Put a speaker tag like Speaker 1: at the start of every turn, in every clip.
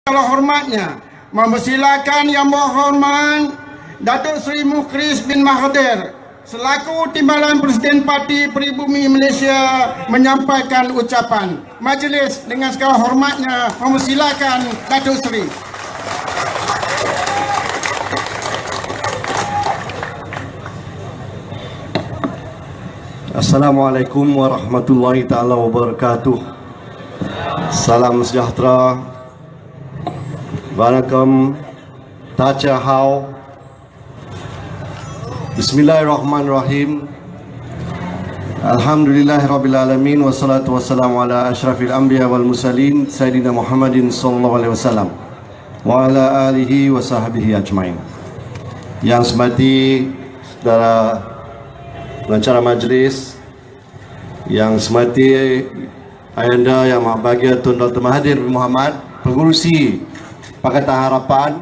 Speaker 1: Kalau hormatnya, mempersilakan Yang Berhormat Datuk Seri Mukhris bin Mahathir selaku Timbalan Presiden Parti Pribumi Malaysia menyampaikan ucapan. Majlis dengan segala hormatnya mempersilakan Datuk Seri.
Speaker 2: Assalamualaikum warahmatullahi taala wabarakatuh. Salam sejahtera. Waalaikum Tacha Hao. Bismillahirrahmanirrahim. Alhamdulillahirabbil alamin wassalatu wassalamu ala asyrafil anbiya wal mursalin sayyidina Muhammadin sallallahu alaihi wasallam wa ala alihi wa sahbihi ajmain. Yang semati saudara pengacara majlis, yang semati ayanda yang bahagia Tun Dr. Mahathir bin Mohamad, pengurusi Pakatan Harapan,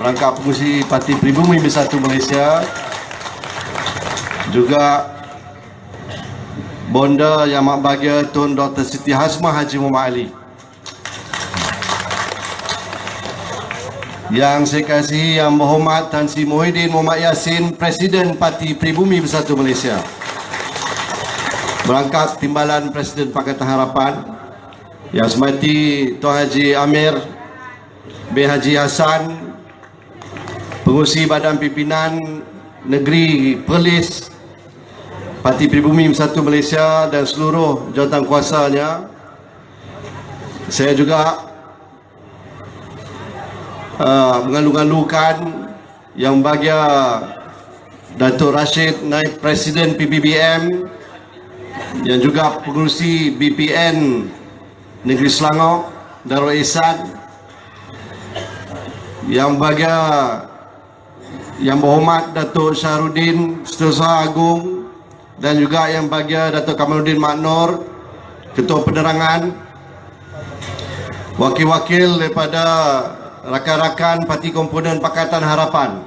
Speaker 2: merangkap pengurusi Parti Pribumi Bersatu Malaysia, juga bonda yang bahagia Tun Dr. Siti Hasmah Haji Muhammad Ali, yang saya kasihi Yang Berhormat Tan Sri Muhyiddin Mohamad Yassin, Presiden Parti Pribumi Bersatu Malaysia, merangkap Timbalan Presiden Pakatan Harapan, yang semati Tuan Haji Amir bin Haji Hassan, pengurusi Badan Pimpinan Negeri Perlis Parti Pribumi Bersatu Malaysia dan seluruh jawatan kuasanya. Saya juga mengalu-alukan yang bahagia Datuk Rashid, Naib Presiden PBBM, yang juga pengurusi BPN Negeri Selangor, Darul Ihsan, yang bahagia Yang Berhormat Datuk Syahrudin Setiausaha Agung, dan juga yang bahagia Datuk Kamaluddin Maknor, Ketua Penerangan, wakil-wakil daripada rakan-rakan Parti Komponen Pakatan Harapan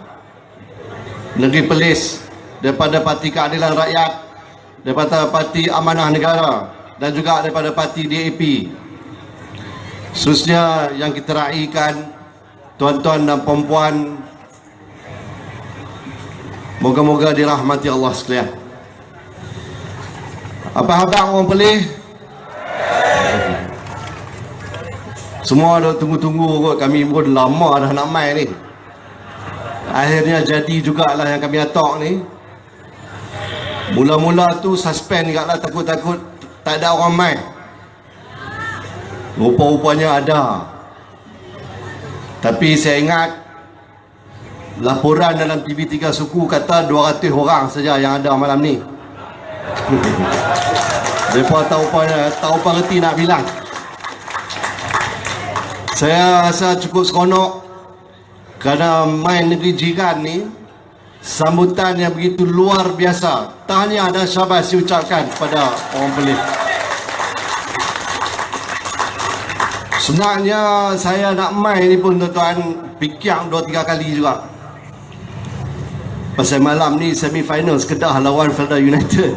Speaker 2: Negeri Perlis, daripada Parti Keadilan Rakyat, daripada Parti Amanah Negara, dan juga daripada Parti DAP, khususnya yang kita raikan tuan-tuan dan puan-puan, moga-moga dirahmati Allah sekalian. Apa khabar orang Perlis? Semua dah tunggu-tunggu kot, kami pun lama dah nak main ni. Akhirnya jadi jugalah yang kami atok ni. Mula-mula tu suspend juga lah, takut-takut tak ada orang main. Rupa-rupanya ada. Tapi saya ingat laporan dalam TV3 Suku kata 200 orang saja yang ada malam ni. Mereka tahu apa reti nak bilang. Saya rasa cukup seronok kerana main negeri jiran ni, sambutan yang begitu luar biasa. Tahniah dan syabas diucapkan kepada orang Perlis. Sebenarnya saya nak main ni pun tuan-tuan fikir 2-3 kali juga. Pasal malam ni semi-final Kedah lawan Felda United.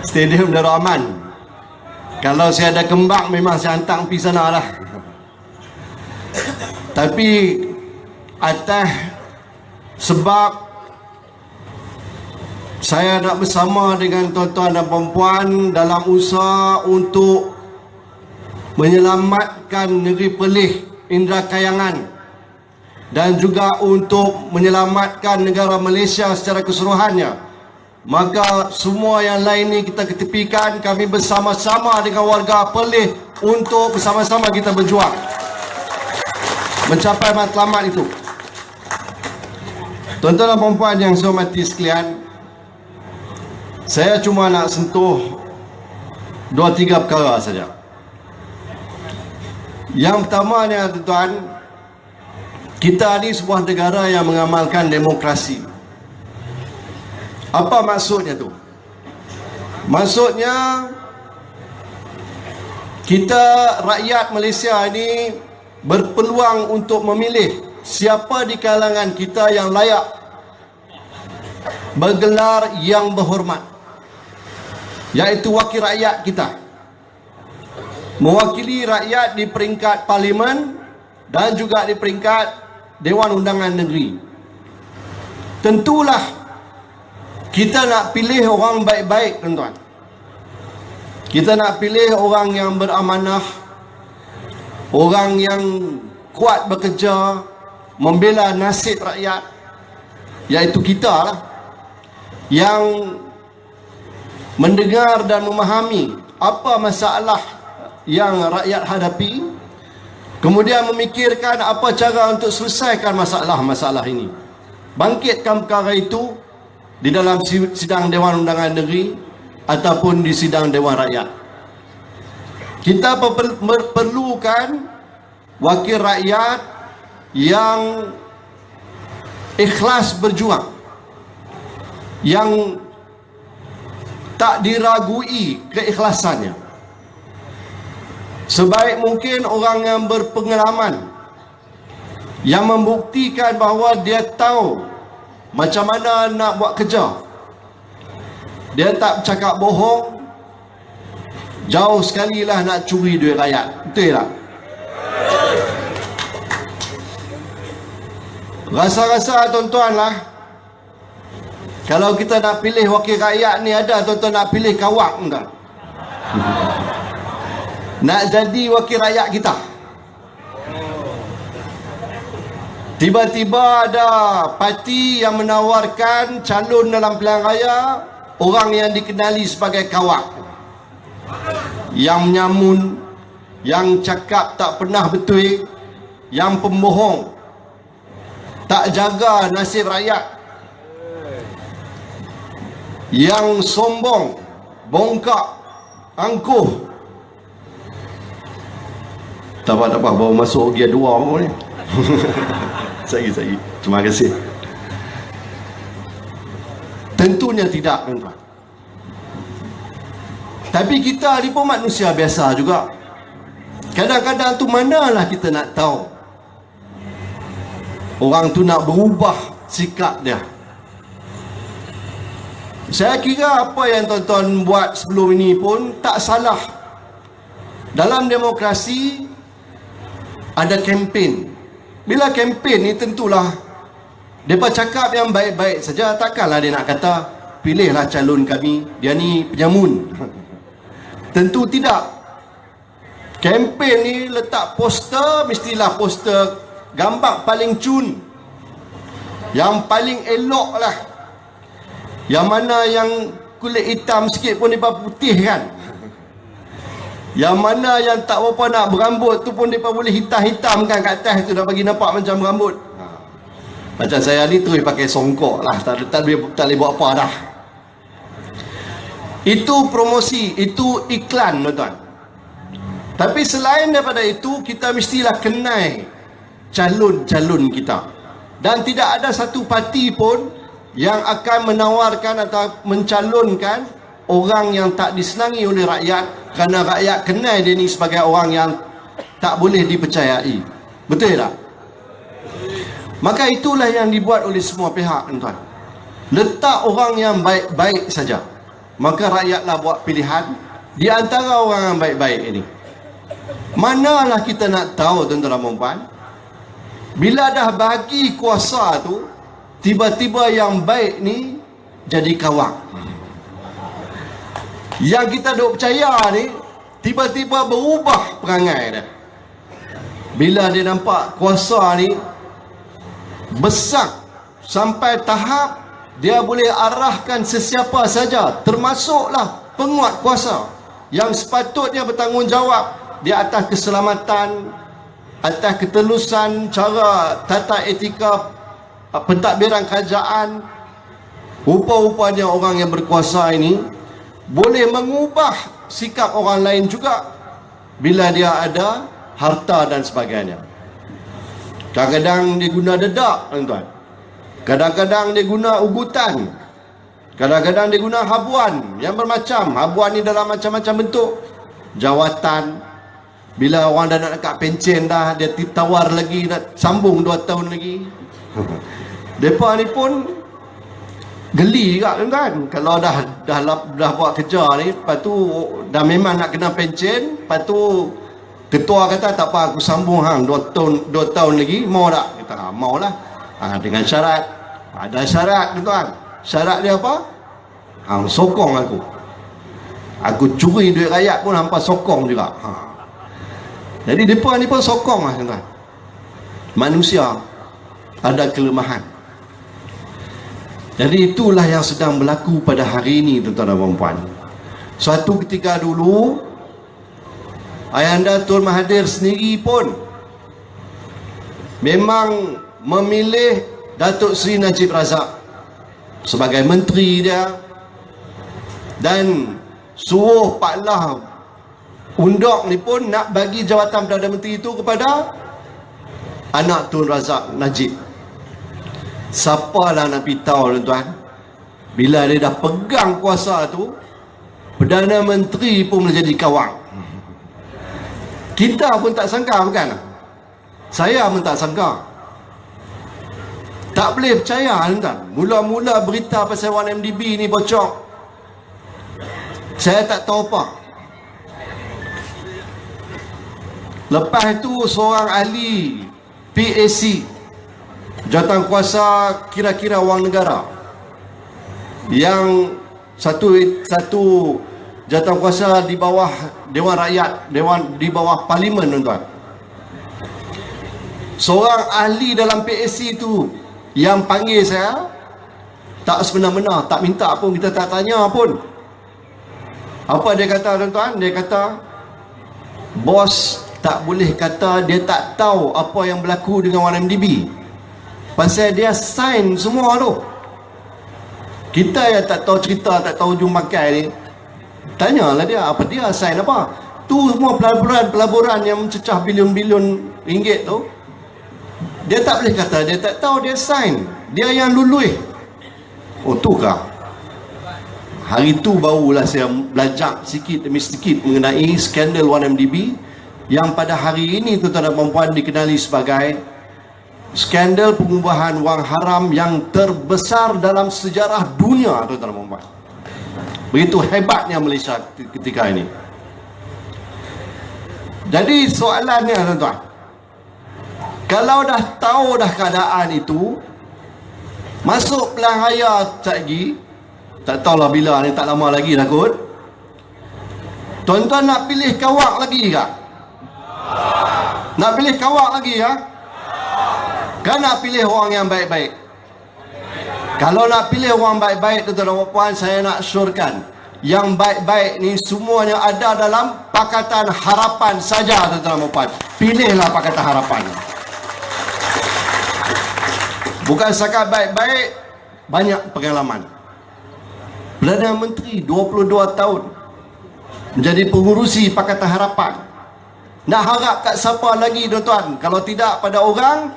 Speaker 2: Stadium Darul Aman. Kalau saya ada kembang memang saya hantar pergi sana lah. Tapi atas sebab saya nak bersama dengan tuan-tuan dan puan-puan dalam usaha untuk menyelamatkan negeri Perlis, Indra Kayangan, dan juga untuk menyelamatkan negara Malaysia secara keseluruhannya, maka semua yang lain ni kita ketepikan. Kami bersama-sama dengan warga Perlis untuk bersama-sama kita berjuang mencapai matlamat itu. Tuan-tuan dan puan-puan yang saya hormati sekalian, saya cuma nak sentuh 2-3 perkara saja. Yang pertama ni tuan-tuan, kita ni sebuah negara yang mengamalkan demokrasi. Apa maksudnya tu? Maksudnya kita rakyat Malaysia ini berpeluang untuk memilih siapa di kalangan kita yang layak bergelar Yang Berhormat, iaitu wakil rakyat kita. mewakili rakyat di peringkat parlimen dan juga di peringkat Dewan Undangan Negeri. Tentulah kita nak pilih orang baik-baik, tuan-tuan. Kita nak pilih orang yang beramanah, orang yang kuat bekerja, membela nasib rakyat, iaitu kita lah, yang mendengar dan memahami apa masalah yang rakyat hadapi, kemudian memikirkan apa cara untuk selesaikan masalah-masalah ini, bangkitkan perkara itu di dalam sidang Dewan Undangan Negeri ataupun di sidang Dewan Rakyat. Kita perlukan wakil rakyat yang ikhlas berjuang, yang tak diragui keikhlasannya. Sebaik mungkin orang yang berpengalaman, yang membuktikan bahawa dia tahu macam mana nak buat kerja. Dia tak cakap bohong, jauh sekali lah nak curi duit rakyat. Betul tak? Rasa-rasa tuan-tuan lah, kalau kita nak pilih wakil rakyat ni, ada tuan-tuan nak pilih kawak enggak? Nak jadi wakil rakyat kita. Tiba-tiba ada parti yang menawarkan calon dalam pilihan raya orang yang dikenali sebagai kawak, yang menyamun, yang cakap tak pernah betul, yang pembohong, tak jaga nasib rakyat, yang sombong, bongkak, angkuh. Tak apa, baru masuk gear 2 pun ni. Sagi. Terima kasih. Tentunya tidak, tuan-tuan. Tapi kita ni pun manusia biasa juga. Kadang-kadang tu manalah kita nak tahu orang tu nak berubah sikap dia. Saya kira apa yang tuan-tuan buat sebelum ini pun tak salah. Dalam demokrasi ada kempen. Bila kempen ni tentulah mereka cakap yang baik-baik saja. Takkanlah dia nak kata pilihlah calon kami, dia ni penyamun. Tentu tidak. Kempen ni letak poster, mestilah poster gambar paling cun, yang paling elok lah, yang mana yang kulit hitam sikit pun dia putihkan, yang mana yang tak berapa nak berambut tu pun dia boleh hitam-hitamkan kat atas tu, dah bagi nampak macam berambut. Macam saya ni terus pakai songkok lah, tak boleh buat apa dah. Itu promosi, itu iklan, tuan-tuan. Tapi selain daripada itu, kita mestilah kenal calon-calon kita. Dan tidak ada satu parti pun yang akan menawarkan atau mencalonkan orang yang tak disenangi oleh rakyat, kerana rakyat kenal dia ni sebagai orang yang tak boleh dipercayai. Betul tak? Maka itulah yang dibuat oleh semua pihak, tuan-tuan. Letak orang yang baik-baik saja, maka rakyatlah buat pilihan di antara orang yang baik-baik ini. Manalah kita nak tahu, tuan-tuan dan puan, bila dah bagi kuasa tu, tiba-tiba yang baik ni jadi kawak. Yang kita duk percaya ni tiba-tiba berubah perangai dia. Bila dia nampak kuasa ni besar sampai tahap dia boleh arahkan sesiapa saja, termasuklah penguat kuasa yang sepatutnya bertanggungjawab di atas keselamatan, atas ketelusan cara tata etika pentadbiran kerajaan. Rupa-rupanya orang yang berkuasa ini boleh mengubah sikap orang lain juga bila dia ada harta dan sebagainya. Kadang-kadang dia guna dedak, tuan-tuan. Kadang-kadang dia guna ugutan. Kadang-kadang dia guna habuan yang bermacam. Habuan ni dalam macam-macam bentuk. Jawatan. Bila orang dah nak dekat pencen dah, dia tawar lagi, nak sambung 2 tahun lagi. Mereka ni pun Geli juga tuan-tuan. Kalau dah buat kerja ni, lepas tu dah memang nak kena pencen, lepas tu ketua kata tak apa aku sambung hang 2 tahun lagi, mau tak? Kita mau lah. Dengan syarat. Ada syarat tuan-tuan. Syarat dia apa? Hang sokong aku. Aku curi duit rakyat pun hampa sokong juga. Jadi mereka ni pun sokong lah tuan-tuan. Manusia ada kelemahan. Jadi itulah yang sedang berlaku pada hari ini tuan-tuan dan puan-puan. Suatu ketika dulu Ayahanda Tun Mahathir sendiri pun memang memilih Datuk Seri Najib Razak sebagai menteri dia dan suruh Pak Lah Undok ni pun nak bagi jawatan Perdana Menteri itu kepada anak Tun Razak Najib. Siapalah nak beritahu tuan-tuan, bila dia dah pegang kuasa tu, Perdana Menteri pun menjadi kawang. Kita pun tak sangka, bukan? Saya pun tak sangka. Tak boleh percaya tuan-tuan. Mula-mula berita pasal 1MDB ni bocor, saya tak tahu apa. Lepas tu seorang ahli PAC, jawatan kuasa kira-kira wang negara, yang satu jawatan kuasa di bawah Dewan Rakyat, di bawah Parlimen tuan-tuan. Seorang ahli dalam PAC tu yang panggil saya, tak semena-mena, tak minta pun, kita tak tanya pun. Apa dia kata tuan-tuan? Dia kata, bos tak boleh kata dia tak tahu apa yang berlaku dengan 1MDB, pasal dia sign semua tu. Kita yang tak tahu cerita, tak tahu ujung bangkai ni, tanyalah dia, apa dia sign apa. Tu semua pelaburan yang mencecah bilion-bilion ringgit tu, dia tak boleh kata dia tak tahu, dia sign, dia yang luluih. Oh tu kah? Hari tu barulah saya belajar sikit demi sedikit mengenai skandal 1MDB yang pada hari ini tuan-tuan dan puan-puan dikenali sebagai skandal pengubahan wang haram yang terbesar dalam sejarah dunia tuan-tuan dan puan-puan. Begitu hebatnya Malaysia ketika ini. Jadi soalannya tuan-tuan, kalau dah tahu dah keadaan itu, masuk pilihan raya lagi, tak tahulah bila ni, tak lama lagi dah kot. Tuan-tuan nak pilih kawak lagi tak? Nak pilih kawak lagi ya? Kan nak pilih orang yang baik-baik? Kalau nak pilih orang baik-baik tuan-tuan dan puan, saya nak syorkan yang baik-baik ni semuanya ada dalam Pakatan Harapan saja tuan-tuan dan puan. Pilihlah Pakatan Harapan. Bukan setakat baik-baik, banyak pengalaman. Perdana Menteri 22 tahun menjadi pengurusi Pakatan Harapan. Nak harap kat siapa lagi tuan-tuan, kalau tidak pada orang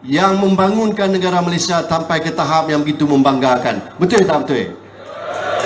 Speaker 2: yang membangunkan negara Malaysia sampai ke tahap yang begitu membanggakan. Betul tak betul?